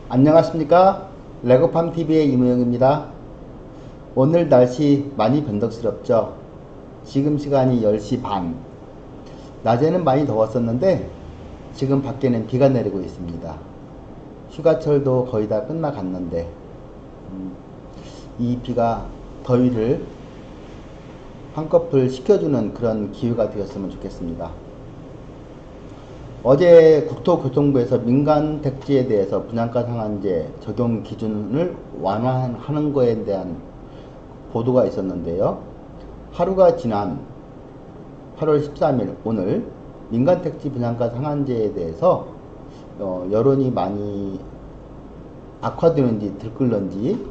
안녕하십니까? 레고팜TV의 이무영입니다. 오늘 날씨 많이 변덕스럽죠? 지금 시간이 10시 반. 낮에는 많이 더웠었는데 지금 밖에는 비가 내리고 있습니다. 휴가철도 거의 다 끝나갔는데 이 비가 더위를 한꺼풀 식혀주는 그런 기회가 되었으면 좋겠습니다. 어제 국토교통부에서 민간 택지에 대해서 분양가 상한제 적용 기준을 완화하는 거에 대한 보도가 있었는데요. 하루가 지난 8월 13일 오늘 민간 택지 분양가 상한제에 대해서 여론이 많이 악화되는지 들끓는지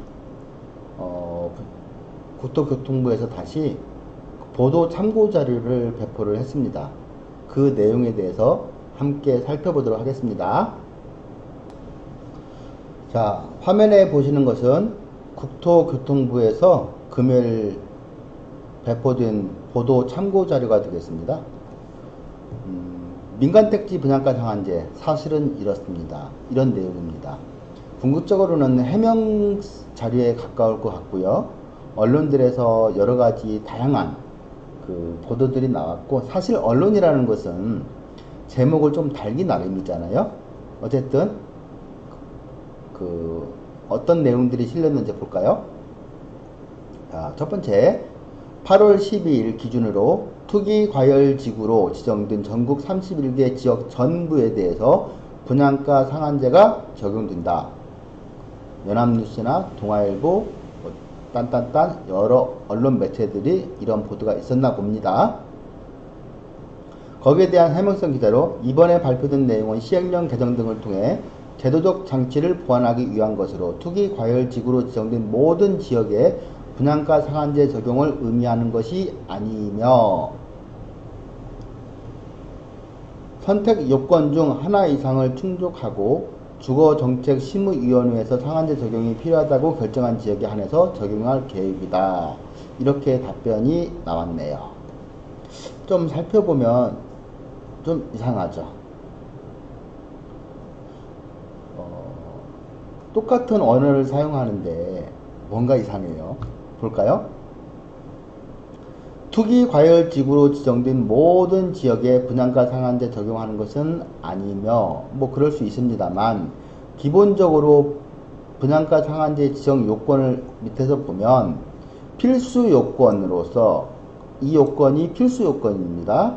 국토교통부에서 다시 보도 참고 자료를 배포를 했습니다. 그 내용에 대해서 함께 살펴보도록 하겠습니다. 자, 화면에 보시는 것은 국토교통부에서 금요일 배포된 보도 참고 자료가 되겠습니다. 민간택지 분양가 상한제 사실은 이렇습니다. 이런 내용입니다. 궁극적으로는 해명 자료에 가까울 것 같고요. 언론들에서 여러가지 다양한 보도들이 나왔고, 사실 언론이라는 것은 제목을 좀 달기 나름이잖아요. 어쨌든 어떤 내용들이 실렸는지 볼까요? 자, 첫 번째, 8월 12일 기준으로 투기과열지구로 지정된 전국 31개 지역 전부에 대해서 분양가 상한제가 적용된다. 연합뉴스나 동아일보, 딴딴딴 여러 언론 매체들이 이런 보도가 있었나 봅니다. 거기에 대한 해명성 기사로 이번에 발표된 내용은 시행령 개정 등을 통해 제도적 장치를 보완하기 위한 것으로 투기과열지구로 지정된 모든 지역에 분양가 상한제 적용을 의미하는 것이 아니며, 선택 요건 중 하나 이상을 충족하고 주거정책심의위원회에서 상한제 적용이 필요하다고 결정한 지역에 한해서 적용할 계획이다. 이렇게 답변이 나왔네요. 좀 살펴보면 좀 이상하죠. 똑같은 언어를 사용하는데 뭔가 이상해요. 볼까요? 투기과열지구로 지정된 모든 지역에 분양가 상한제 적용하는 것은 아니며, 뭐 그럴 수 있습니다만, 기본적으로 분양가 상한제 지정 요건을 밑에서 보면 필수 요건으로서 이 요건이 필수 요건입니다.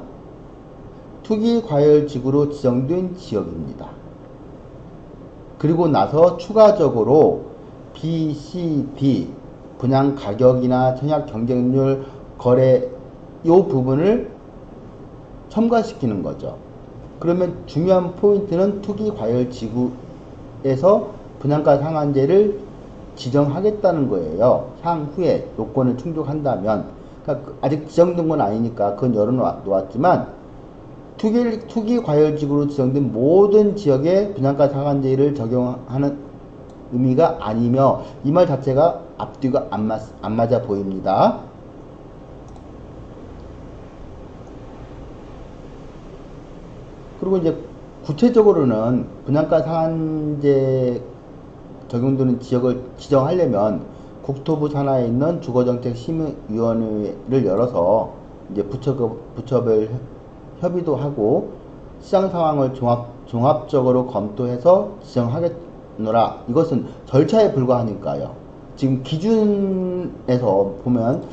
투기과열지구로 지정된 지역입니다. 그리고 나서 추가적으로 B, C, D 분양 가격이나 청약 경쟁률 거래 요 부분을 첨가시키는 거죠. 그러면 중요한 포인트는 투기과열지구에서 분양가 상한제를 지정하겠다는 거예요. 향후에 요건을 충족한다면. 그러니까 아직 지정된 건 아니니까 그건 열어놓았지만 투기과열지구로 지정된 모든 지역에 분양가 상한제를 적용하는 의미가 아니며, 이 말 자체가 앞뒤가 안 맞아 보입니다. 그리고 이제 구체적으로는 분양가 상한제 적용되는 지역을 지정하려면 국토부 산하에 있는 주거정책심의위원회를 열어서 이제 부처별 협의도 하고 시장 상황을 종합적으로 검토해서 지정하겠노라. 이것은 절차에 불과하니까요. 지금 기준에서 보면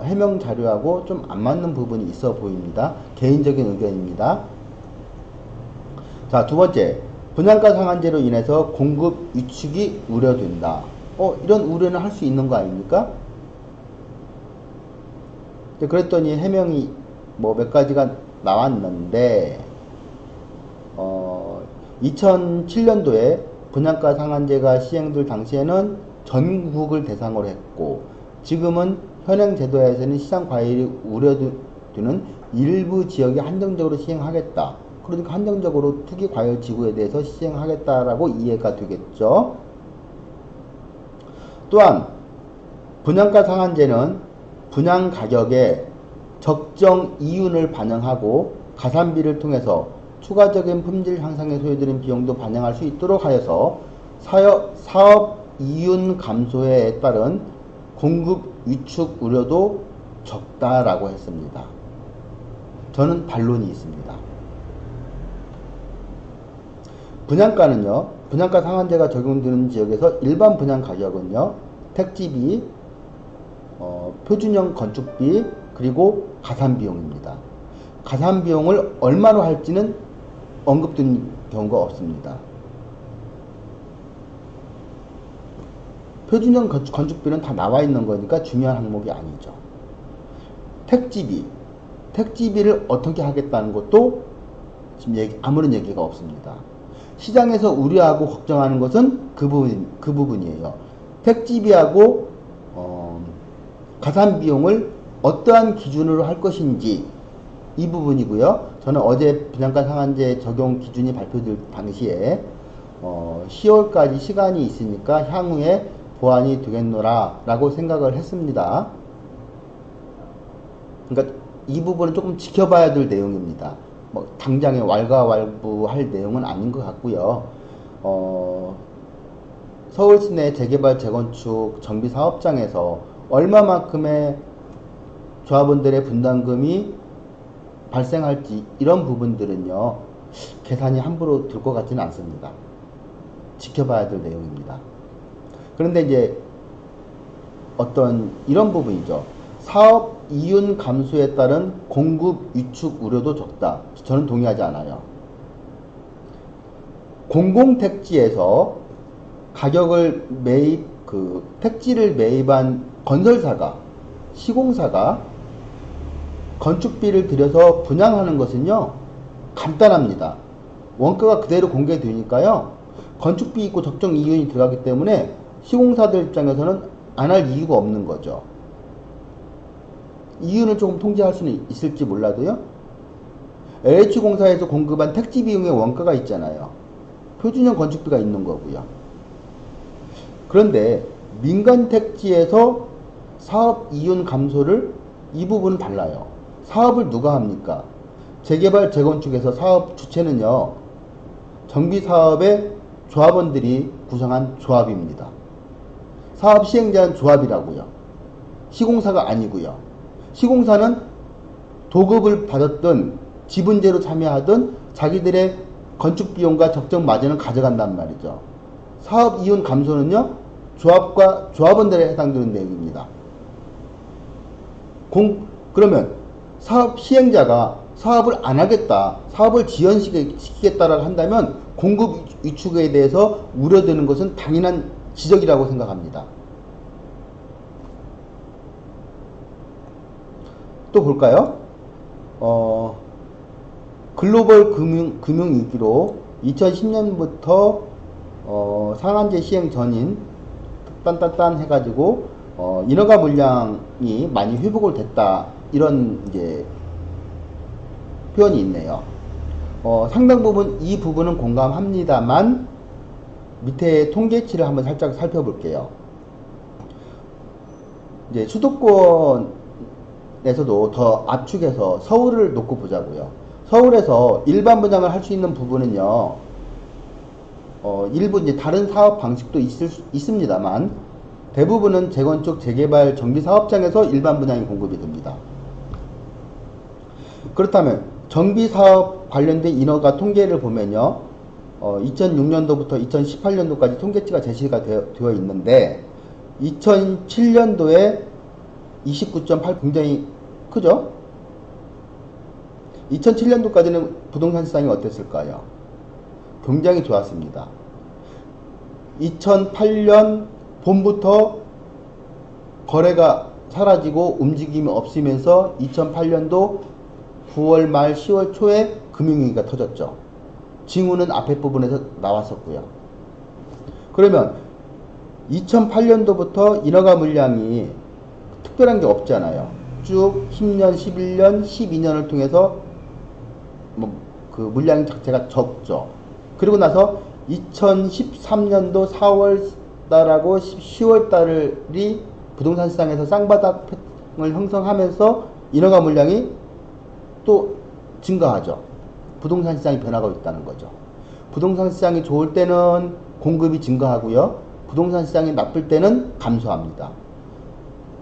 해명 자료하고 좀 안 맞는 부분이 있어 보입니다. 개인적인 의견입니다. 자, 두 번째, 분양가 상한제로 인해서 공급 위축이 우려된다. 이런 우려는 할 수 있는 거 아닙니까? 그랬더니 해명이 뭐 몇 가지가 나왔는데, 2007년도에 분양가 상한제가 시행될 당시에는 전국을 대상으로 했고, 지금은 현행 제도에서는 시장 과열이 우려되는 일부 지역에 한정적으로 시행하겠다. 그러니까 한정적으로 투기과열지구에 대해서 시행하겠다라고 이해가 되겠죠. 또한 분양가 상한제는 분양 가격에 적정 이윤을 반영하고 가산비를 통해서 추가적인 품질 향상에 소요되는 비용도 반영할 수 있도록 하여서 사업 이윤 감소에 따른 공급 위축 우려도 적다라고 했습니다. 저는 반론이 있습니다. 분양가는요, 분양가 상한제가 적용되는 지역에서 일반 분양 가격은요, 택지비, 표준형 건축비, 그리고 가산비용입니다. 가산비용을 얼마로 할지는 언급된 경우가 없습니다. 표준형 건축비는 다 나와 있는 거니까 중요한 항목이 아니죠. 택지비를 어떻게 하겠다는 것도 지금 아무런 얘기가 없습니다. 시장에서 우려하고 걱정하는 것은 그 부분이에요. 택지비하고 가산비용을 어떠한 기준으로 할 것인지 이 부분이고요. 저는 어제 분양가 상한제 적용 기준이 발표될 당시에 10월까지 시간이 있으니까 향후에 보완이 되겠노라 라고 생각을 했습니다. 그러니까 이 부분은 조금 지켜봐야 될 내용입니다. 뭐 당장에 왈가왈부할 내용은 아닌 것 같고요. 서울 시내 재개발 재건축 정비 사업장에서 얼마만큼의 조합원들의 분담금이 발생할지 이런 부분들은요, 계산이 함부로 들 것 같지는 않습니다. 지켜봐야 될 내용입니다. 그런데 이제 어떤 이런 부분이죠. 사업 이윤 감소에 따른 공급 위축 우려도 적다. 저는 동의하지 않아요. 공공택지에서 가격을 택지를 매입한 건설사가, 시공사가 건축비를 들여서 분양하는 것은요, 간단합니다. 원가가 그대로 공개되니까요, 건축비 있고 적정 이윤이 들어가기 때문에 시공사들 입장에서는 안 할 이유가 없는 거죠. 이윤을 조금 통제할 수는 있을지 몰라도요, LH공사에서 공급한 택지 비용의 원가가 있잖아요. 표준형 건축비가 있는 거고요. 그런데 민간 택지에서 사업 이윤 감소를, 이 부분은 달라요. 사업을 누가 합니까? 재개발 재건축에서 사업 주체는요, 정비사업의 조합원들이 구성한 조합입니다. 사업 시행자는 조합이라고요. 시공사가 아니고요. 시공사는 도급을 받았든 지분제로 참여하든 자기들의 건축비용과 적정 마진을 가져간단 말이죠. 사업 이윤 감소는요, 조합원들에 해당되는 내용입니다. 그러면 사업 시행자가 사업을 안 하겠다, 사업을 지연시키겠다라고 한다면 공급 위축에 대해서 우려되는 것은 당연한 지적이라고 생각합니다. 또 볼까요? 글로벌 금융위기로 2010년부터 상한제 시행 전인 딴딴딴 해가지고 인허가 물량이 많이 회복을 됐다, 이런 이제 표현이 있네요. 상당 부분 이 부분은 공감합니다만 밑에 통계치를 한번 살짝 살펴볼게요. 이제 수도권에서도 더 압축해서 서울을 놓고 보자고요. 서울에서 일반 분양을 할 수 있는 부분은요, 일부 이제 다른 사업 방식도 있습니다만 대부분은 재건축, 재개발, 정비 사업장에서 일반 분양이 공급이 됩니다. 그렇다면 정비 사업 관련된 인허가 통계를 보면요, 2006년도부터 2018년도까지 통계치가 제시가 되어 있는데 2007년도에 29.8, 굉장히 크죠? 2007년도까지는 부동산 시장이 어땠을까요? 굉장히 좋았습니다. 2008년 봄부터 거래가 사라지고 움직임이 없으면서 2008년도 9월 말 10월 초에 금융위기가 터졌죠. 징후는 앞에 부분에서 나왔었고요. 그러면 2008년도부터 인허가 물량이 특별한 게 없잖아요. 쭉 10년, 11년, 12년을 통해서 그 물량 자체가 적죠. 그리고 나서 2013년도 4월 달하고 10월 달이 부동산 시장에서 쌍바닥을 형성하면서 인허가 물량이 또 증가하죠. 부동산 시장이 변화가 있다는 거죠. 부동산 시장이 좋을 때는 공급이 증가하고요. 부동산 시장이 나쁠 때는 감소합니다.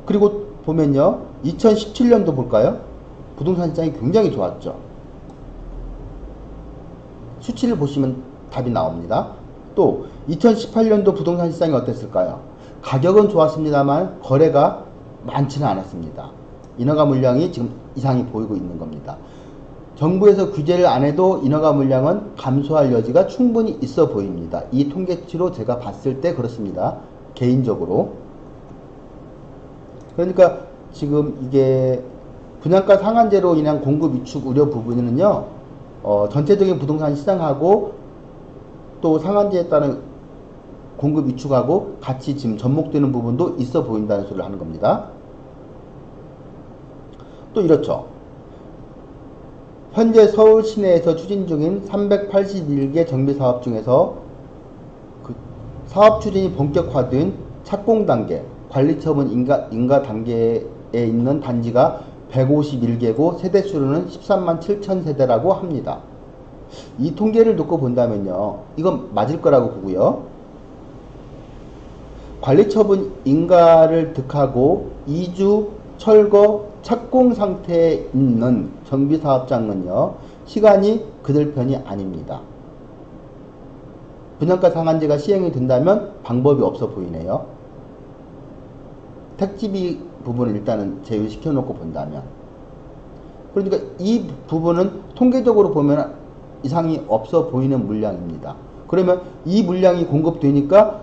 그리고 보면요. 2017년도 볼까요? 부동산 시장이 굉장히 좋았죠. 수치를 보시면 답이 나옵니다. 또 2018년도 부동산 시장이 어땠을까요? 가격은 좋았습니다만 거래가 많지는 않았습니다. 인허가 물량이 지금 이상이 보이고 있는 겁니다. 정부에서 규제를 안 해도 인허가 물량은 감소할 여지가 충분히 있어 보입니다. 이 통계치로 제가 봤을 때 그렇습니다. 개인적으로. 그러니까 지금 이게 분양가 상한제로 인한 공급 위축 우려 부분은요, 전체적인 부동산 시장하고 또 상한제에 따른 공급 위축하고 같이 지금 접목되는 부분도 있어 보인다는 소리를 하는 겁니다. 또 이렇죠. 현재 서울 시내에서 추진 중인 381개 정비사업 중에서 그 사업 추진이 본격화된 착공 단계, 관리처분 인가 단계에 있는 단지가 151개고 세대수로는 13만 7천 세대라고 합니다. 이 통계를 놓고 본다면요, 이건 맞을 거라고 보고요. 관리처분 인가를 득하고 2주 철거 착공 상태에 있는 정비사업장은요, 시간이 그들 편이 아닙니다. 분양가 상한제가 시행이 된다면 방법이 없어 보이네요. 택지비 부분을 일단은 제외시켜 놓고 본다면. 그러니까 이 부분은 통계적으로 보면 이상이 없어 보이는 물량입니다. 그러면 이 물량이 공급되니까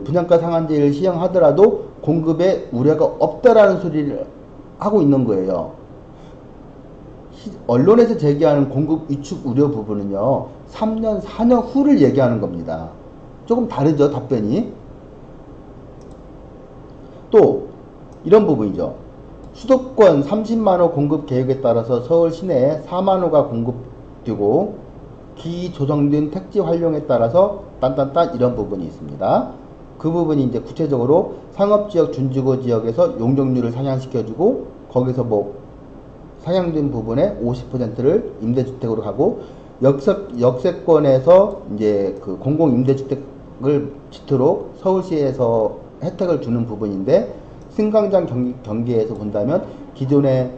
분양가 상한제를 시행하더라도 공급에 우려가 없다라는 소리를 하고 있는 거예요. 언론에서 제기하는 공급 위축 우려 부분은요, 3년, 4년 후를 얘기하는 겁니다. 조금 다르죠, 답변이. 또 이런 부분이죠. 수도권 30만호 공급 계획에 따라서 서울 시내에 4만호가 공급되고 기조정된 택지 활용에 따라서 딴딴딴 이런 부분이 있습니다. 그 부분이 이제 구체적으로 상업지역 준주거 지역에서 용적률을 상향시켜주고 거기서 뭐 상향된 부분의 50%를 임대주택으로 하고 역세권에서 이제 그 공공임대주택을 짓도록 서울시에서 혜택을 주는 부분인데, 승강장 경계에서 본다면 기존의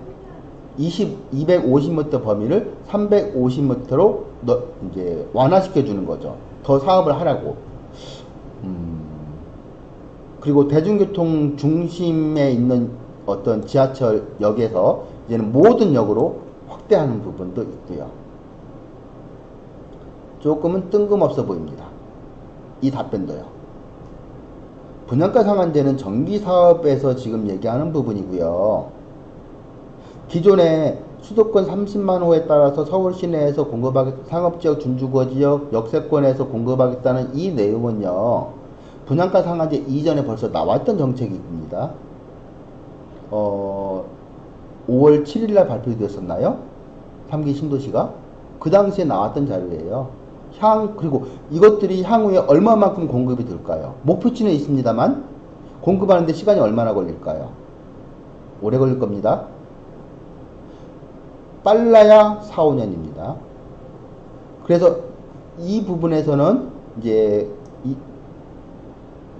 250m 범위를 350m로 이제 완화시켜 주는 거죠. 더 사업을 하라고. 그리고 대중교통 중심에 있는 어떤 지하철역에서 이제는 모든 역으로 확대하는 부분도 있고요. 조금은 뜬금없어 보입니다. 이 답변도요. 분양가 상한제는 정비사업에서 지금 얘기하는 부분이고요. 기존에 수도권 30만 호에 따라서 서울 시내에서 상업지역 준주거지역 역세권에서 공급하겠다는 이 내용은요, 분양가 상한제 이전에 벌써 나왔던 정책입니다. 5월 7일날 발표되었었나요? 3기 신도시가? 그 당시에 나왔던 자료예요. 그리고 이것들이 향후에 얼마만큼 공급이 될까요? 목표치는 있습니다만 공급하는데 시간이 얼마나 걸릴까요? 오래 걸릴 겁니다. 빨라야 4, 5년입니다. 그래서 이 부분에서는 이제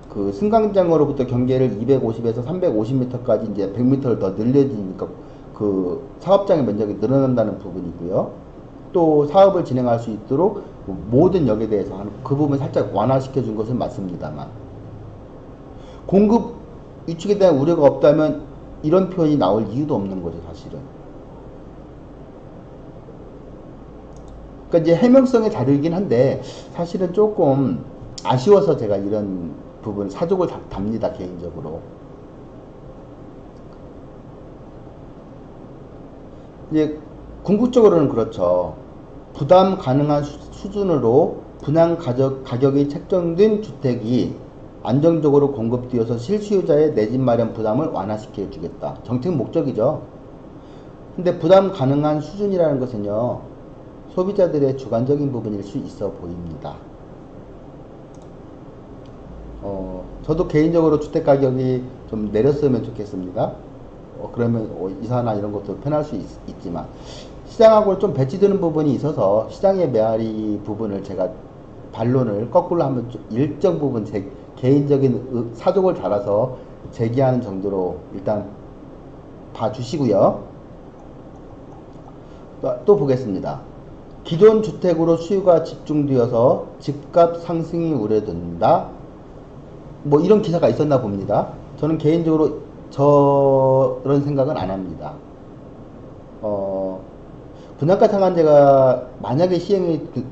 그 승강장으로부터 경계를 250에서 350m까지 이제 100m를 더 늘려지니까 그 사업장의 면적이 늘어난다는 부분이고요. 또 사업을 진행할 수 있도록 모든 역에 대해서 그 부분 살짝 완화시켜 준 것은 맞습니다만, 공급 위축에 대한 우려가 없다면 이런 표현이 나올 이유도 없는 거죠, 사실은. 그러니까 이제 해명성의 자료이긴 한데 사실은 조금 아쉬워서 제가 이런 부분 사족을 답니다, 개인적으로. 이제 궁극적으로는 그렇죠. 부담 가능한 수준으로 분양 가격이 책정된 주택이 안정적으로 공급되어서 실수요자의 내 집 마련 부담을 완화시켜 주겠다. 정책 목적이죠. 근데 부담 가능한 수준이라는 것은요, 소비자들의 주관적인 부분일 수 있어 보입니다. 저도 개인적으로 주택 가격이 좀 내렸으면 좋겠습니다. 그러면 이사나 이런 것도 편할 수 있지만 시장하고 좀 배치되는 부분이 있어서 시장의 메아리 부분을 제가 반론을 거꾸로 한번 좀 일정 부분 제 개인적인 사족을 달아서 제기하는 정도로 일단 봐주시고요. 또 보겠습니다. 기존 주택으로 수요가 집중되어서 집값 상승이 우려된다. 뭐 이런 기사가 있었나 봅니다. 저는 개인적으로 저런 생각은 안 합니다. 분양가 상한제가 만약에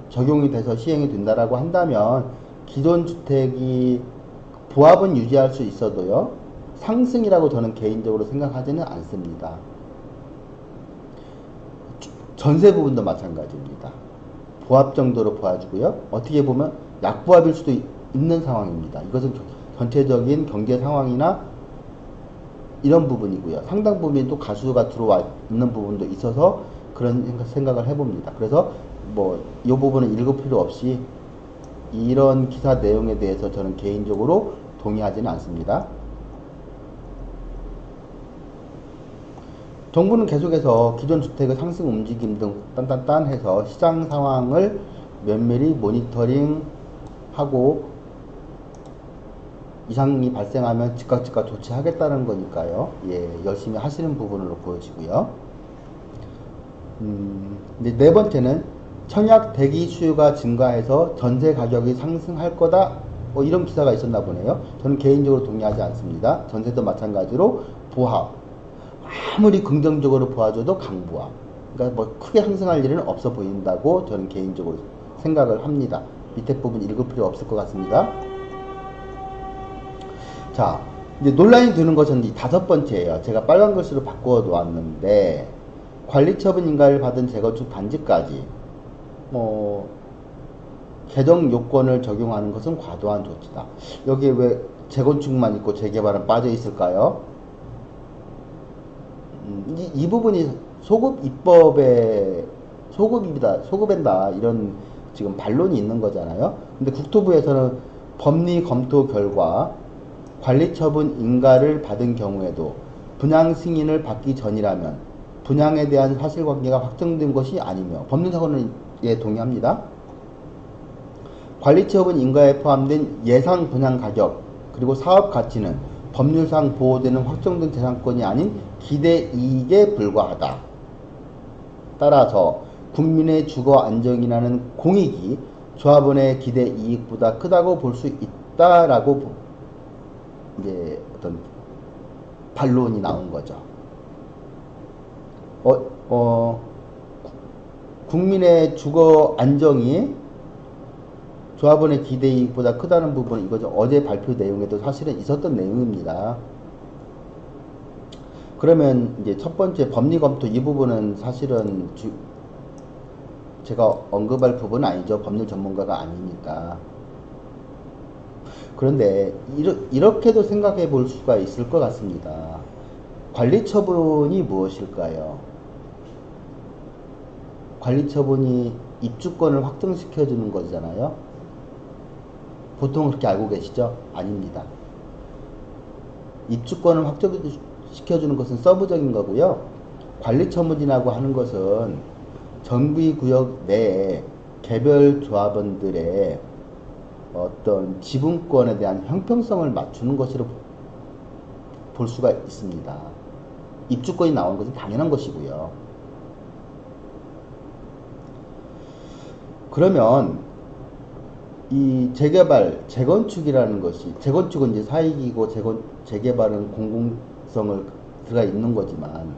적용이 돼서 시행이 된다라고 한다면 기존 주택이 부합은 유지할 수 있어도요, 상승이라고 저는 개인적으로 생각하지는 않습니다. 전세 부분도 마찬가지입니다. 부합 정도로 보아주고요. 어떻게 보면 약부합일 수도 있는 상황입니다. 이것은 전체적인 경제 상황이나 이런 부분이고요. 상당 부분이 또 가수가 들어와 있는 부분도 있어서 그런 생각을 해봅니다. 그래서 뭐 이 부분은 읽을 필요 없이 이런 기사 내용에 대해서 저는 개인적으로 동의하지는 않습니다. 정부는 계속해서 기존 주택의 상승 움직임 등 딴딴딴 해서 시장 상황을 면밀히 모니터링하고 이상이 발생하면 즉각 조치하겠다는 거니까요. 예, 열심히 하시는 부분으로 보여지고요. 이제 네 번째는 청약 대기 수요가 증가해서 전세 가격이 상승할 거다. 뭐 이런 기사가 있었나 보네요. 저는 개인적으로 동의하지 않습니다. 전세도 마찬가지로 부합. 아무리 긍정적으로 보아줘도 강부합. 그러니까 뭐 크게 상승할 일은 없어 보인다고 저는 개인적으로 생각을 합니다. 밑에 부분 읽을 필요 없을 것 같습니다. 자, 이제 논란이 되는 것은 이 다섯 번째예요. 제가 빨간 글씨로 바꾸어 놓았는데, 관리처분 인가를 받은 재건축 단지까지 개정 요건을 적용하는 것은 과도한 조치다. 여기에 왜 재건축만 있고 재개발은 빠져 있을까요? 이 부분이 소급 입법에 소급한다 이런 지금 반론이 있는 거잖아요. 근데 국토부에서는 법리 검토 결과 관리처분 인가를 받은 경우에도 분양 승인을 받기 전이라면 분양에 대한 사실관계가 확정된 것이 아니며, 법률사고는 예 동의합니다. 관리처분 인가에 포함된 예상 분양 가격 그리고 사업 가치는 법률상 보호되는 확정된 재산권이 아닌 기대 이익에 불과하다. 따라서 국민의 주거 안정이라는 공익이 조합원의 기대 이익보다 크다고 볼 수 있다라고 이제 어떤 반론이 나온 거죠. 국민의 주거 안정이 조합원의 기대 이익보다 크다는 부분은 이거죠. 어제 발표 내용에도 사실은 있었던 내용입니다. 그러면 이제 첫 번째 법리 검토 이 부분은 사실은 제가 언급할 부분은 아니죠. 법률 전문가가 아니니까. 그런데 이렇게도 생각해 볼 수가 있을 것 같습니다. 관리처분이 무엇일까요? 관리처분이 입주권을 확정시켜 주는 거잖아요. 보통 그렇게 알고 계시죠? 아닙니다. 입주권을 확정시켜 주는 것은 서브적인 거고요. 관리처분이라고 하는 것은 정비구역 내에 개별 조합원들의 어떤 지분권에 대한 형평성을 맞추는 것으로 볼 수가 있습니다. 입주권이 나오는 것은 당연한 것이고요. 그러면 이 재개발, 재건축이라는 것이, 재건축은 이제 사익이고 재개발은 공공성을 들어가 있는 거지만,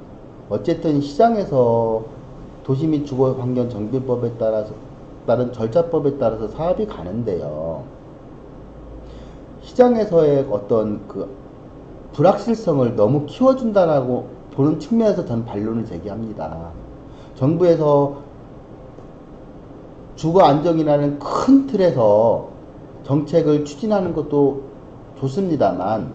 어쨌든 시장에서 도시 및 주거환경정비법에 따른 절차법에 따라서 사업이 가는데요. 시장에서의 어떤 그 불확실성을 너무 키워준다라고 보는 측면에서 저는 반론을 제기합니다. 정부에서 주거 안정이라는 큰 틀에서 정책을 추진하는 것도 좋습니다만,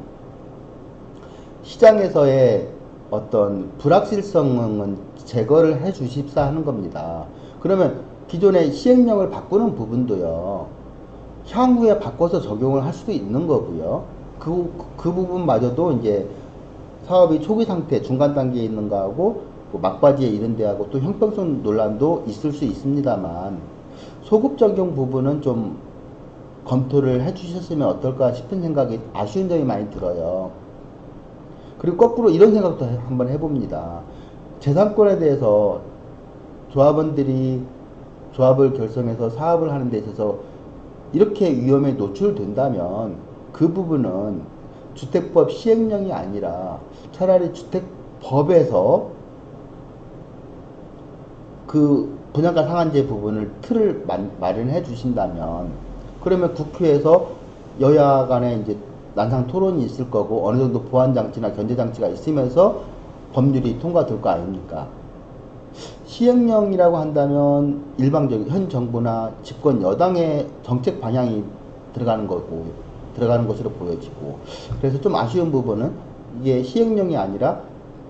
시장에서의 어떤 불확실성은 제거를 해 주십사 하는 겁니다. 그러면 기존의 시행령을 바꾸는 부분도요, 향후에 바꿔서 적용을 할 수도 있는 거고요. 그 부분마저도 이제 사업이 초기 상태, 중간 단계에 있는 거하고 막바지에 이른 데하고 또 형평성 논란도 있을 수 있습니다만, 소급 적용 부분은 좀 검토를 해주셨으면 어떨까 싶은 생각이 아쉬운 점이 많이 들어요. 그리고 거꾸로 이런 생각도 한번 해봅니다. 재산권에 대해서 조합원들이 조합을 결성해서 사업을 하는 데 있어서 이렇게 위험에 노출된다면 그 부분은 주택법 시행령이 아니라 차라리 주택법에서 그 분양가 상한제 부분을 틀을 마련해 주신다면, 그러면 국회에서 여야 간에 이제 난상 토론이 있을 거고 어느 정도 보완 장치나 견제 장치가 있으면서 법률이 통과될 거 아닙니까? 시행령이라고 한다면 일방적인 현 정부나 집권 여당의 정책 방향이 들어가는 것으로 보여지고, 그래서 좀 아쉬운 부분은 이게 시행령이 아니라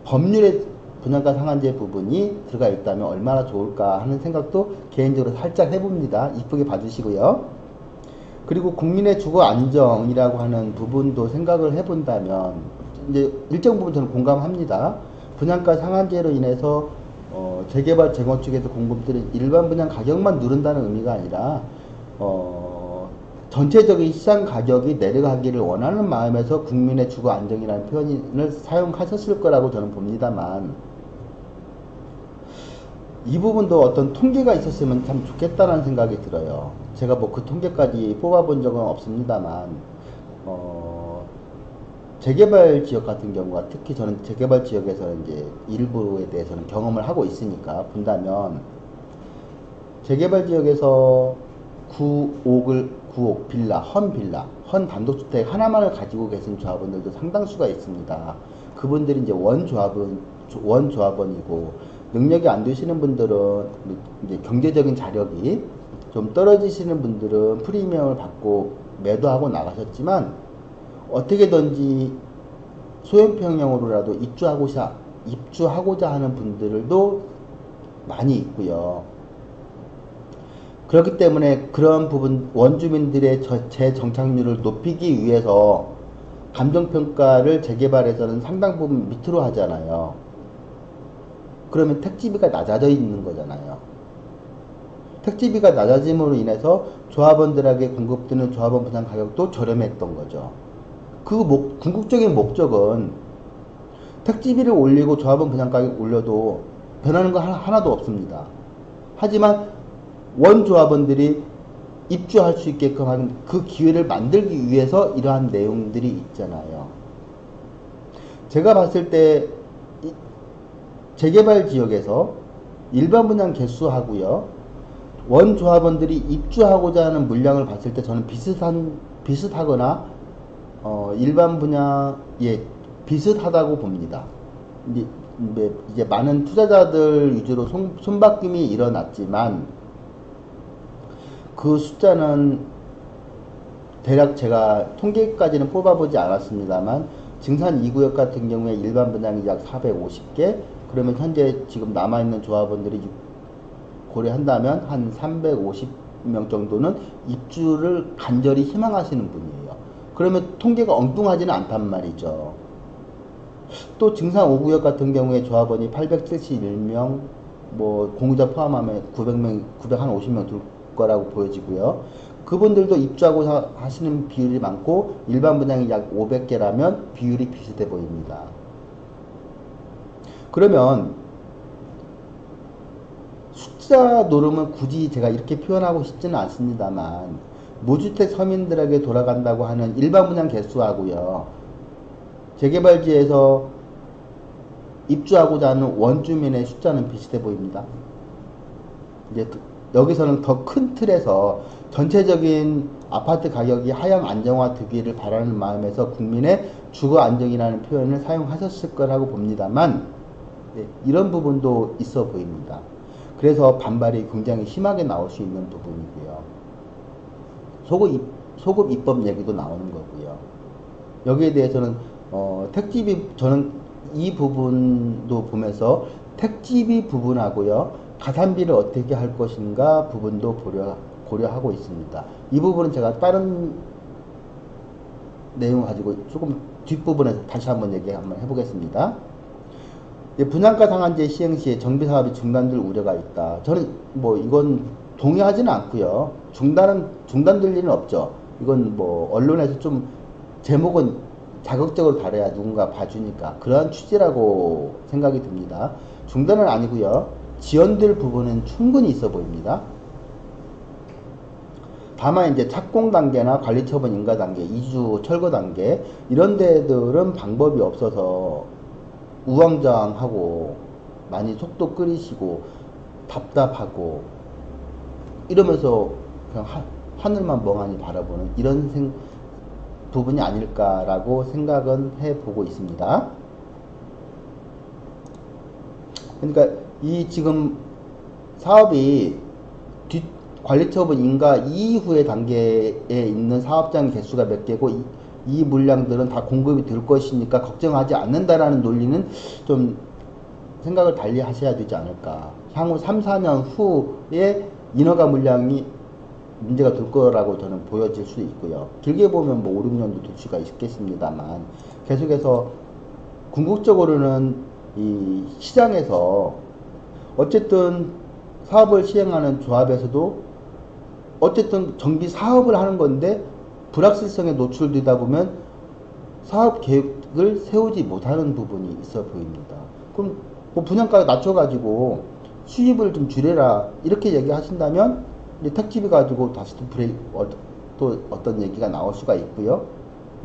법률에 분양가 상한제 부분이 들어가 있다면 얼마나 좋을까 하는 생각도 개인적으로 살짝 해봅니다. 이쁘게 봐주시고요. 그리고 국민의 주거 안정이라고 하는 부분도 생각을 해본다면 이제 일정 부분 저는 공감합니다. 분양가 상한제로 인해서 재개발 재건축에서 공급들은 일반 분양 가격만 누른다는 의미가 아니라 전체적인 시장 가격이 내려가기를 원하는 마음에서 국민의 주거 안정이라는 표현을 사용하셨을 거라고 저는 봅니다만, 이 부분도 어떤 통계가 있었으면 참 좋겠다는 생각이 들어요. 제가 뭐 그 통계까지 뽑아본 적은 없습니다만, 재개발 지역 같은 경우가, 특히 저는 재개발 지역에서 이제 일부에 대해서는 경험을 하고 있으니까 본다면, 재개발 지역에서 9억 빌라, 헌 단독주택 하나만을 가지고 계신 조합원들도 상당수가 있습니다. 그분들이 이제 원조합원이고, 능력이 안 되시는 분들은, 이제 경제적인 자력이 좀 떨어지시는 분들은 프리미엄을 받고 매도하고 나가셨지만, 어떻게든지 소형평형으로라도 입주하고자 하는 분들도 많이 있고요. 그렇기 때문에 그런 부분, 원주민들의 재정착률을 높이기 위해서 감정평가를 재개발에서는 상당 부분 밑으로 하잖아요. 그러면 택지비가 낮아져 있는 거잖아요. 택지비가 낮아짐으로 인해서 조합원들에게 공급되는 조합원 분양 가격도 저렴했던 거죠. 궁극적인 목적은 택지비를 올리고 조합원 분양 가격 올려도 변하는 거 하나도 없습니다. 하지만 원조합원들이 입주할 수 있게끔 하는 그 기회를 만들기 위해서 이러한 내용들이 있잖아요. 제가 봤을 때 재개발 지역에서 일반 분양 개수하고요, 원조합원들이 입주하고자 하는 물량을 봤을 때 저는 비슷하거나 일반 분야에 비슷하다고 봅니다. 이제 많은 투자자들 위주로 손바뀜이 일어났지만, 그 숫자는 대략 제가 통계까지는 뽑아보지 않았습니다만, 증산 2구역 같은 경우에 일반 분양이 약 450개, 그러면 현재 지금 남아있는 조합원들이 고려한다면 한 350명 정도는 입주를 간절히 희망하시는 분이에요. 그러면 통계가 엉뚱하지는 않단 말이죠. 또 증산 5구역 같은 경우에 조합원이 871명, 뭐 공유자 포함하면 950명 될 거라고 보여지고요. 그분들도 입주하고 하시는 비율이 많고 일반 분양이 약 500개라면 비율이 비슷해 보입니다. 그러면 숫자 노름은 굳이 제가 이렇게 표현하고 싶지는 않습니다만, 무주택 서민들에게 돌아간다고 하는 일반 분양 개수하고요, 재개발지에서 입주하고자 하는 원주민의 숫자는 비슷해 보입니다. 이제 여기서는 더 큰 틀에서 전체적인 아파트 가격이 하향 안정화되기를 바라는 마음에서 국민의 주거 안정이라는 표현을 사용하셨을 거라고 봅니다만, 이런 부분도 있어 보입니다. 그래서 반발이 굉장히 심하게 나올 수 있는 부분이고요. 소급 입법 얘기도 나오는 거고요. 여기에 대해서는 택지비, 저는 이 부분도 보면서 택지비 부분하고요, 가산비를 어떻게 할 것인가 부분도 고려하고 있습니다. 이 부분은 제가 다른 내용 가지고 조금 뒷부분에서 다시 한번 얘기 한번 해보겠습니다. 분양가 상한제 시행 시에 정비사업이 중단될 우려가 있다. 저는 뭐 이건 동의하지는 않고요. 중단될 일은 없죠. 이건 뭐 언론에서 좀 제목은 자극적으로 다뤄야 누군가 봐주니까 그러한 취지라고 생각이 듭니다. 중단은 아니고요. 지연될 부분은 충분히 있어 보입니다. 다만 이제 착공 단계나 관리처분 인가 단계, 이주 철거 단계 이런 데들은 방법이 없어서 우왕좌왕하고 많이 속도 끓이시고 답답하고 이러면서 그냥 하늘만 멍하니 바라보는 이런 부분이 아닐까라고 생각은 해보고 있습니다. 그러니까 이 지금 사업이 관리처분 인가 이후의 단계에 있는 사업장 개수가 몇 개고 이 물량들은 다 공급이 될 것이니까 걱정하지 않는다라는 논리는 좀 생각을 달리 하셔야 되지 않을까. 향후 3, 4년 후에 인허가 물량이 문제가 될 거라고 저는 보여질 수도 있고요. 길게 보면 뭐 5, 6년도 될 수가 있겠습니다만 계속해서 궁극적으로는 이 시장에서 어쨌든 사업을 시행하는 조합에서도 어쨌든 정비 사업을 하는 건데 불확실성에 노출되다 보면 사업 계획을 세우지 못하는 부분이 있어 보입니다. 그럼 뭐 분양가 낮춰가지고 수입을 좀 줄여라 이렇게 얘기하신다면 이제 택지비 가지고 다시 또 어떤 얘기가 나올 수가 있고요.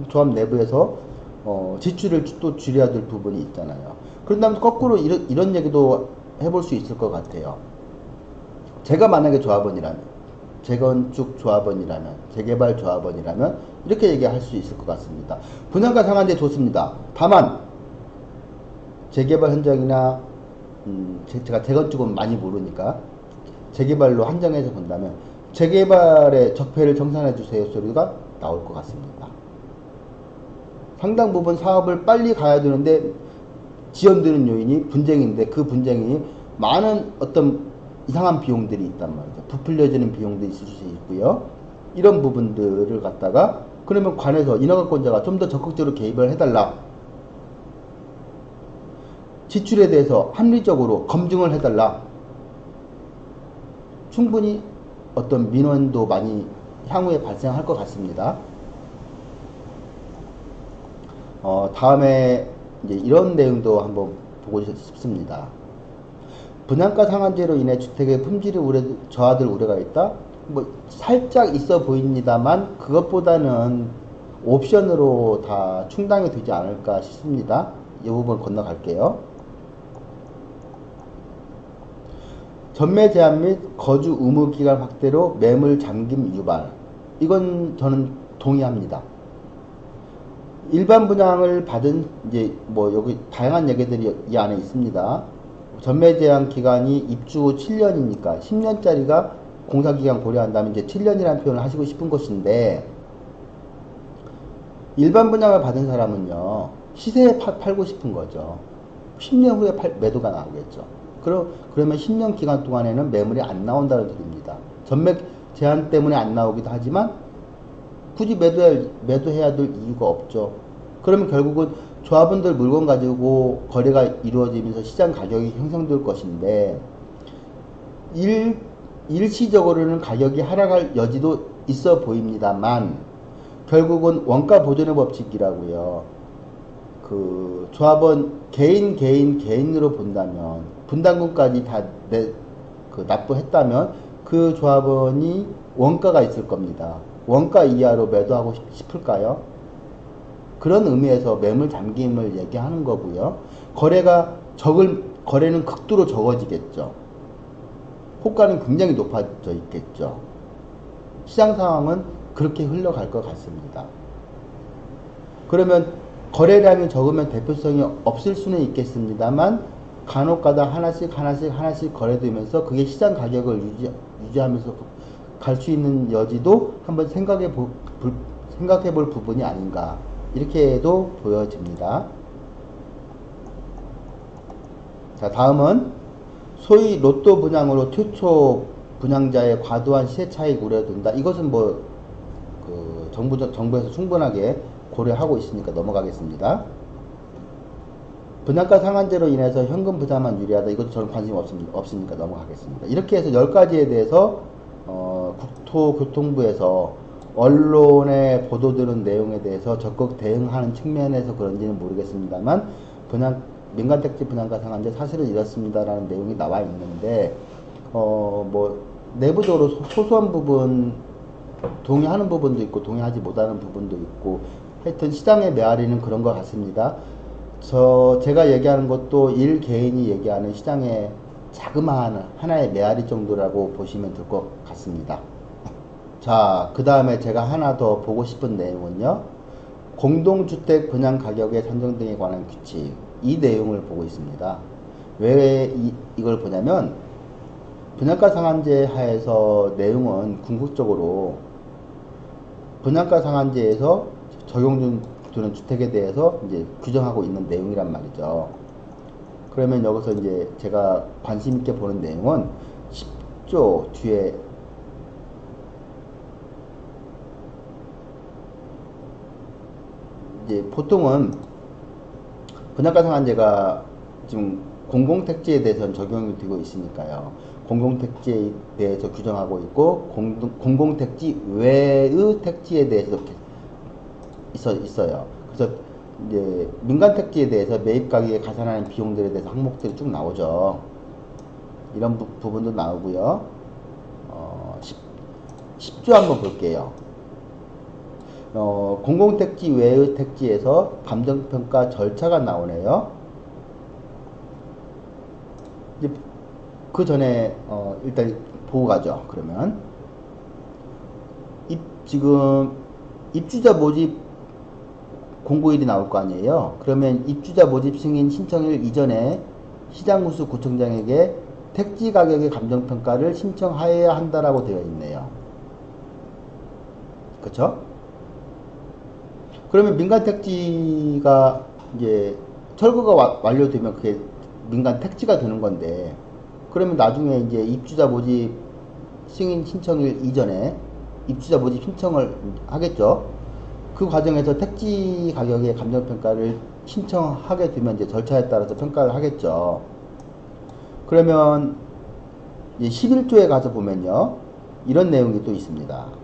조합 내부에서 지출을 또 줄여야 될 부분이 있잖아요. 그런다면 거꾸로 이런 얘기도 해볼 수 있을 것 같아요. 제가 만약에 조합원이라면, 재건축 조합원이라면, 재개발 조합원이라면 이렇게 얘기할 수 있을 것 같습니다. 분양가 상한제 좋습니다. 다만 재개발 현장이나 제가 재건축은 많이 모르니까 재개발로 한정해서 본다면 재개발의 적폐를 정산해 주세요 소리가 나올 것 같습니다. 상당 부분 사업을 빨리 가야 되는데 지연되는 요인이 분쟁인데 그 분쟁이 많은 어떤 이상한 비용들이 있단 말이죠. 부풀려지는 비용들이 있을 수 있고요. 이런 부분들을 갖다가 그러면 관에서 인허가권자가 좀 더 적극적으로 개입을 해달라. 지출에 대해서 합리적으로 검증을 해달라. 충분히 어떤 민원도 많이 향후에 발생할 것 같습니다. 다음에 이제 이런 내용도 한번 보고 싶습니다. 분양가 상한제로 인해 주택의 품질이 저하될 우려가 있다? 뭐 살짝 있어 보입니다만 그것보다는 옵션으로 다 충당이 되지 않을까 싶습니다. 이 부분 건너갈게요. 전매 제한 및 거주 의무 기간 확대로 매물 잠김 유발. 이건 저는 동의합니다. 일반 분양을 받은 이제 뭐 여기 다양한 얘기들이 이 안에 있습니다. 전매 제한 기간이 입주 후 7년이니까 10년짜리가 공사기간 고려한다면 이제 7년이라는 표현을 하시고 싶은 것인데 일반 분양을 받은 사람은요 시세에 팔고 싶은 거죠. 10년 후에 매도가 나오겠죠. 그러면 10년 기간 동안에는 매물이 안 나온다는 소리입니다. 전매 제한 때문에 안 나오기도 하지만 굳이 매도해야 될 이유가 없죠. 그러면 결국은 조합원들 물건 가지고 거래가 이루어지면서 시장 가격이 형성될 것인데 일시적으로는 가격이 하락할 여지도 있어 보입니다만 결국은 원가 보존의 법칙이라고요. 그 조합원 개인으로 본다면 분담금까지 다 납부했다면 그 조합원이 원가가 있을 겁니다. 원가 이하로 매도하고 싶을까요? 그런 의미에서 매물 잠김을 얘기하는 거고요. 거래는 극도로 적어지겠죠. 호가는 굉장히 높아져 있겠죠. 시장 상황은 그렇게 흘러갈 것 같습니다. 그러면 거래량이 적으면 대표성이 없을 수는 있겠습니다만 간혹가다 하나씩 거래되면서 그게 시장 가격을 유지하면서 갈 수 있는 여지도 한번 생각해 볼 부분이 아닌가 이렇게도 보여집니다. 자, 다음은 소위 로또 분양으로 최초 분양자의 과도한 시세 차익 우려된다. 이것은 뭐 정부에서 충분하게 고려하고 있으니까 넘어가겠습니다. 분양가 상한제로 인해서 현금 부담만 유리하다. 이것도 저는 관심 없으니까 넘어가겠습니다. 이렇게 해서 10가지에 대해서 국토교통부에서 언론에 보도되는 내용에 대해서 적극 대응하는 측면에서 그런지는 모르겠습니다만 민간택지 분양가 상한제 사실은 이렇습니다라는 내용이 나와 있는데 뭐 내부적으로 소소한 부분 동의하는 부분도 있고 동의하지 못하는 부분도 있고 하여튼 시장의 메아리는 그런 것 같습니다. 제가 얘기하는 것도 일개인이 얘기하는 시장의 자그마한 하나의 메아리 정도라고 보시면 될 것 같습니다. 자, 그 다음에 제가 하나 더 보고 싶은 내용은요. 공동주택 분양 가격의 산정 등에 관한 규칙. 이 내용을 보고 있습니다. 왜 이걸 보냐면 분양가 상한제 하에서 내용은 궁극적으로 분양가 상한제에서 적용되는 주택에 대해서 이제 규정하고 있는 내용이란 말이죠. 그러면 여기서 이제 제가 관심 있게 보는 내용은 10조 뒤에 이제 보통은 분양가 상한제가 지금 공공택지에 대해서는 적용이 되고 있으니까요. 공공택지에 대해서 규정하고 있고 공공택지 외의 택지에 대해서 있어요. 그래서 이제 민간택지에 대해서 매입 가격에 가산하는 비용들에 대해서 항목들이 쭉 나오죠. 이런 부분도 나오고요. 10조 한번 볼게요. 공공택지 외의 택지에서 감정평가 절차가 나오네요. 이제 그 전에 일단 보고 가죠. 그러면 지금 입주자 모집 공고일이 나올 거 아니에요. 그러면 입주자 모집 승인 신청일 이전에 시장구수 구청장에게 택지 가격의 감정평가를 신청하여야 한다라고 되어 있네요. 그쵸? 그러면 민간 택지가 이제 철거가 완료되면 그게 민간 택지가 되는 건데, 그러면 나중에 이제 입주자 모집 승인 신청일 이전에 입주자 모집 신청을 하겠죠. 그 과정에서 택지 가격의 감정평가를 신청하게 되면 이제 절차에 따라서 평가를 하겠죠. 그러면 이제 11조에 가서 보면요, 이런 내용이 또 있습니다.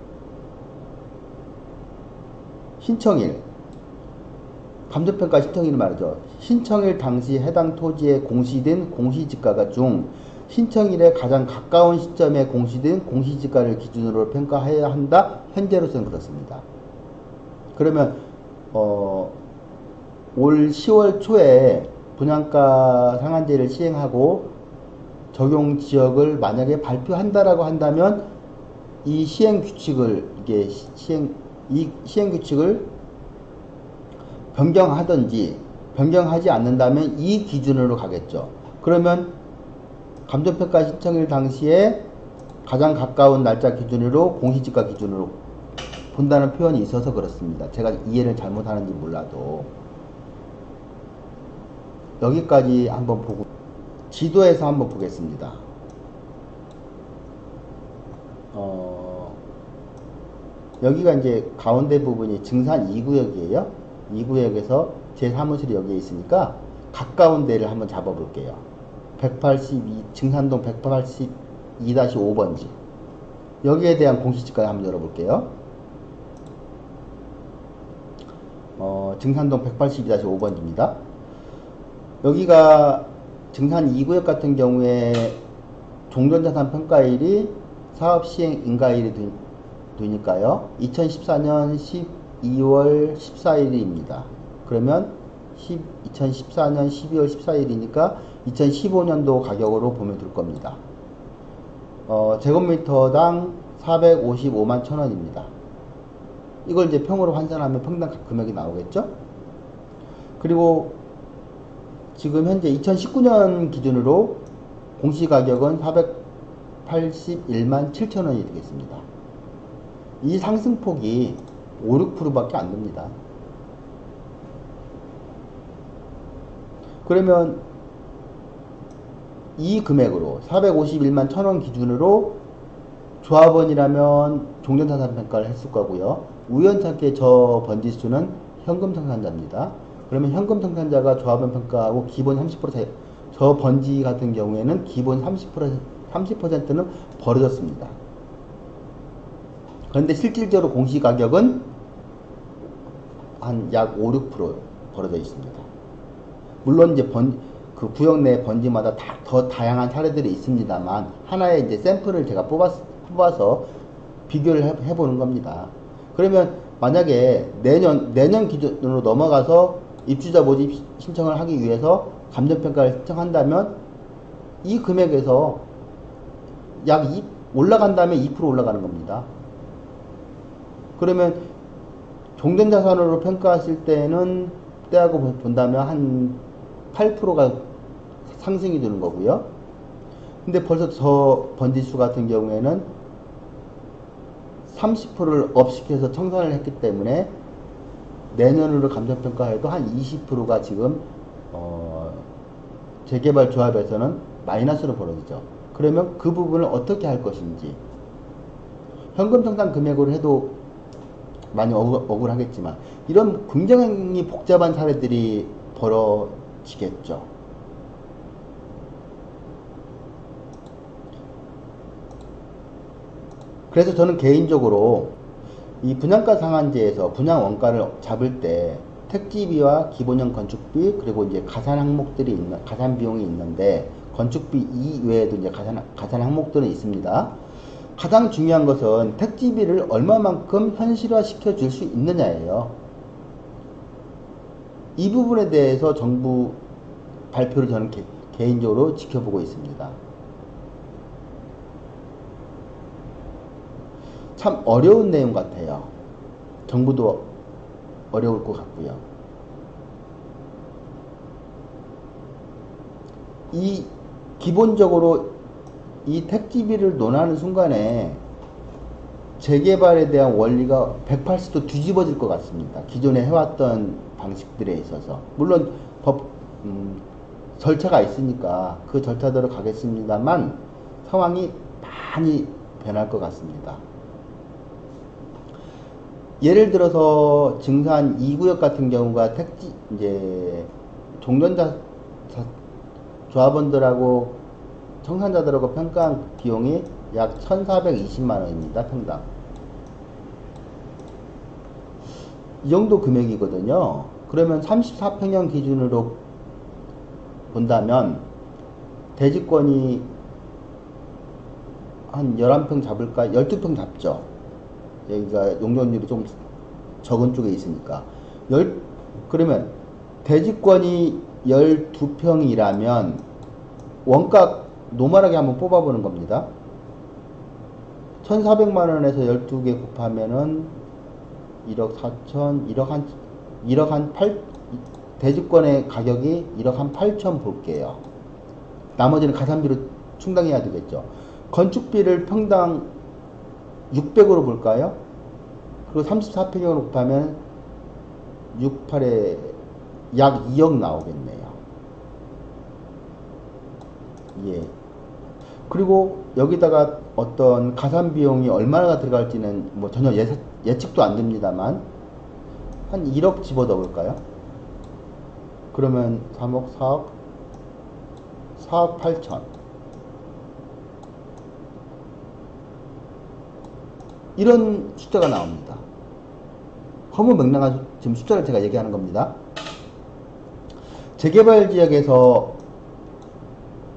신청일, 감정평가 신청일 말이죠. 신청일 당시 해당 토지에 공시된 공시지가가 중 신청일에 가장 가까운 시점에 공시된 공시지가를 기준으로 평가해야 한다. 현재로서는 그렇습니다. 그러면 올 10월 초에 분양가 상한제를 시행하고 적용 지역을 만약에 발표한다라고 한다면 이 시행 규칙을 이 시행 규칙을 변경하든지 변경하지 않는다면 이 기준으로 가겠죠. 그러면 감정평가 신청일 당시에 가장 가까운 날짜 기준으로 공시지가 기준으로 본다는 표현이 있어서 그렇습니다. 제가 이해를 잘못하는지 몰라도 여기까지 한번 보고 지도에서 한번 보겠습니다. 여기가 이제 가운데 부분이 증산 2구역이에요. 2구역에서 제 사무실이 여기에 있으니까 가까운 데를 한번 잡아 볼게요. 182 증산동 182-5번지 여기에 대한 공시지가 한번 열어볼게요. 증산동 182-5번지입니다. 여기가 증산 2구역 같은 경우에 종전자산 평가일이 사업시행 인가일이 되니까요. 2014년 12월 14일입니다. 그러면 2014년 12월 14일이니까 2015년도 가격으로 보면 될 겁니다. 제곱미터당 455만 1000원입니다. 이걸 이제 평으로 환산하면 평당 금액이 나오겠죠? 그리고 지금 현재 2019년 기준으로 공시가격은 481만 7천원이 되겠습니다. 이 상승폭이 5, 6%밖에 안 됩니다. 그러면 이 금액으로 451만 1000원 기준으로 조합원이라면 종전자산 평가를 했을 거고요. 우연찮게 저 번지수는 현금 생산자입니다. 그러면 현금 생산자가 조합원 평가하고 기본 30% 차이, 저 번지 같은 경우에는 기본 30%는 벌어졌습니다. 그런데 실질적으로 공시가격은 한 약 5, 6% 벌어져 있습니다. 물론 이제 그 구역 내 번지마다 더 다양한 사례들이 있습니다만, 하나의 이제 샘플을 제가 뽑아서 비교를 해보는 겁니다. 그러면 만약에 내년 기준으로 넘어가서 입주자 모집 신청을 하기 위해서 감정평가를 신청한다면 이 금액에서 올라간다면 2% 올라가는 겁니다. 그러면 종전자산으로 평가했을 때는 때하고 본다면 한 8%가 상승이 되는 거고요. 근데 벌써 저 번지수 같은 경우에는 30%를 업시켜서 청산을 했기 때문에 내년으로 감정평가해도 한 20%가 지금 재개발 조합에서는 마이너스로 벌어지죠. 그러면 그 부분을 어떻게 할 것인지, 현금 청산 금액으로 해도 많이 억울하겠지만 이런 굉장히 복잡한 사례들이 벌어지겠죠. 그래서 저는 개인적으로 이 분양가 상한제에서 분양 원가를 잡을 때 택지비와 기본형 건축비, 그리고 이제 가산 비용이 있는데, 건축비 이외에도 이제 가산 항목들은 있습니다. 가장 중요한 것은 택지비를 얼마만큼 현실화 시켜줄 수 있느냐예요. 이 부분에 대해서 정부 발표를 저는 개인적으로 지켜보고 있습니다. 참 어려운 내용 같아요. 정부도 어려울 것 같고요. 기본적으로 이 택지비를 논하는 순간에 재개발에 대한 원리가 180도 뒤집어질 것 같습니다. 기존에 해왔던 방식들에 있어서. 물론 절차가 있으니까 그 절차대로 가겠습니다만 상황이 많이 변할 것 같습니다. 예를 들어서 증산 2구역 같은 경우가 이제 종전자 조합원들하고 청산자들하고 평가한 비용이 약 1,420만원입니다. 평당. 이 정도 금액이거든요. 그러면 34평형 기준으로 본다면 대지권이 한 11평 잡을까? 12평 잡죠. 여기가 용적률이 좀 적은 쪽에 있으니까. 그러면 대지권이 12평이라면 원가 노멀하게 한번 뽑아보는 겁니다. 1,400만원에서 12개 곱하면은 1억 4천, 1억 한 8, 대지권의 가격이 1억 한 8천 볼게요. 나머지는 가산비로 충당해야 되겠죠. 건축비를 평당 600으로 볼까요? 그리고 34평형으로 곱하면 6, 8에 약 2억 나오겠네요. 예. 그리고 여기다가 어떤 가산 비용이 얼마나 들어갈지는 뭐 전혀 예측도 안 됩니다만 한 1억 집어넣어 볼까요? 그러면 3억, 4억 8천. 이런 숫자가 나옵니다. 허무맹랑한 지금 숫자를 제가 얘기하는 겁니다. 재개발 지역에서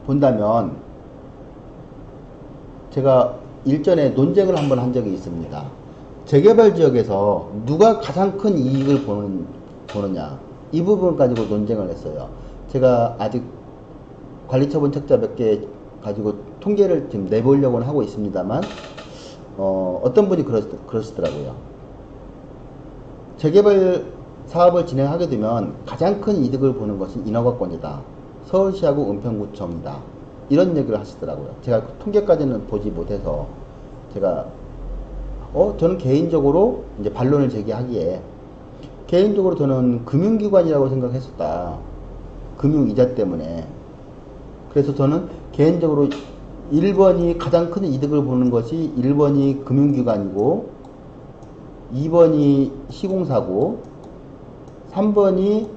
본다면 제가 일전에 논쟁을 한번 한 적이 있습니다. 재개발 지역에서 누가 가장 큰 이익을 보느냐, 이 부분 가지고 논쟁을 했어요. 제가 아직 관리처분 책자 몇 개 가지고 통계를 지금 내보려고는 하고 있습니다만 어떤 분이 그러시더라고요. 재개발 사업을 진행하게 되면 가장 큰 이득을 보는 것은 인허가권이다. 서울시하고 은평구청이다. 이런 얘기를 하시더라고요. 제가 통계까지는 보지 못해서 제가 저는 개인적으로 이제 반론을 제기하기에 개인적으로 저는 금융기관이라고 생각했었다. 금융이자 때문에. 그래서 저는 개인적으로 1번이 가장 큰 이득을 보는 것이 1번이 금융기관이고 2번이 시공사고 3번이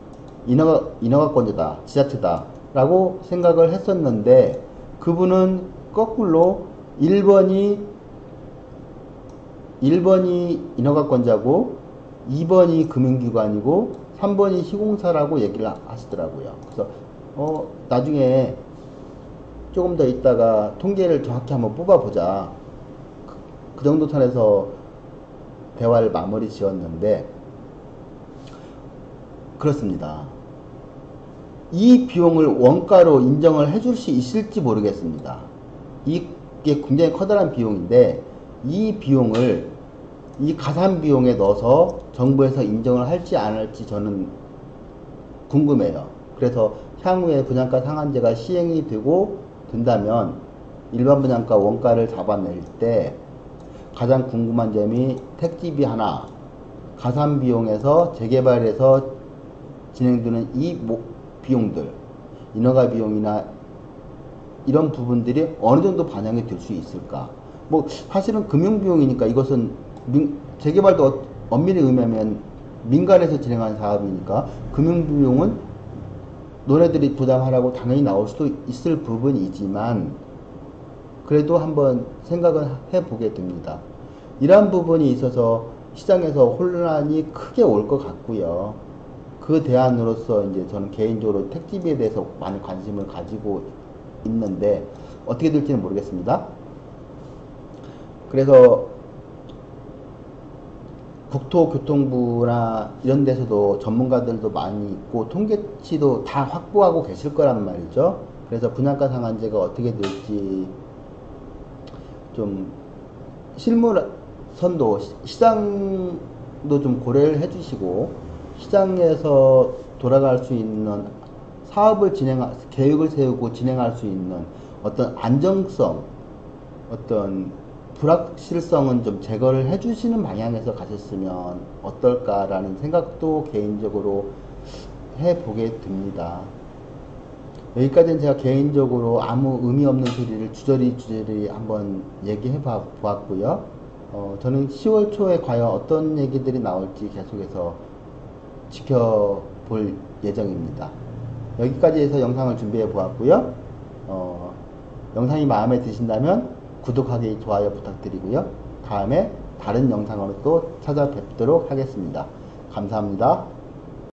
인허가권자다, 지자체다 라고 생각을 했었는데 그분은 거꾸로 1번이 1번이 인허가권자고 2번이 금융기관이고 3번이 시공사라고 얘기를 하시더라고요. 그래서 나중에 조금 더 있다가 통계를 정확히 한번 뽑아보자. 그 정도 선에서 대화를 마무리 지었는데 그렇습니다. 이 비용을 원가로 인정을 해줄 수 있을지 모르겠습니다. 이게 굉장히 커다란 비용인데 이 비용을 이 가산 비용에 넣어서 정부에서 인정을 할지 안 할지 저는 궁금해요. 그래서 향후에 분양가 상한제가 시행이 되고 된다면 일반 분양가 원가를 잡아낼 때 가장 궁금한 점이 택지비 하나, 가산 비용에서 재개발에서 진행되는 이 비용들, 인허가 비용이나 이런 부분들이 어느 정도 반영이 될 수 있을까? 뭐 사실은 금융 비용이니까 이것은 재개발도 엄밀히 의미하면 민간에서 진행하는 사업이니까 금융 비용은 너네들이 부담하라고 당연히 나올 수도 있을 부분이지만 그래도 한번 생각을 해보게 됩니다. 이러한 부분이 있어서 시장에서 혼란이 크게 올 것 같고요. 그 대안으로서 이제 저는 개인적으로 택지비에 대해서 많은 관심을 가지고 있는데 어떻게 될지는 모르겠습니다. 그래서 국토교통부나 이런 데서도 전문가들도 많이 있고 통계치도 다 확보하고 계실 거란 말이죠. 그래서 분양가 상한제가 어떻게 될지 좀 실무선도 시장도 좀 고려를 해주시고 시장에서 돌아갈 수 있는 사업을 계획을 세우고 진행할 수 있는 어떤 안정성, 어떤 불확실성은 좀 제거를 해주시는 방향에서 가셨으면 어떨까라는 생각도 개인적으로 해보게 됩니다. 여기까지는 제가 개인적으로 아무 의미 없는 소리를 주저리 한번 얘기해 보았고요. 저는 10월 초에 과연 어떤 얘기들이 나올지 계속해서 지켜볼 예정입니다. 여기까지 해서 영상을 준비해 보았고요. 영상이 마음에 드신다면 구독하기, 좋아요 부탁드리고요. 다음에 다른 영상으로 또 찾아뵙도록 하겠습니다. 감사합니다.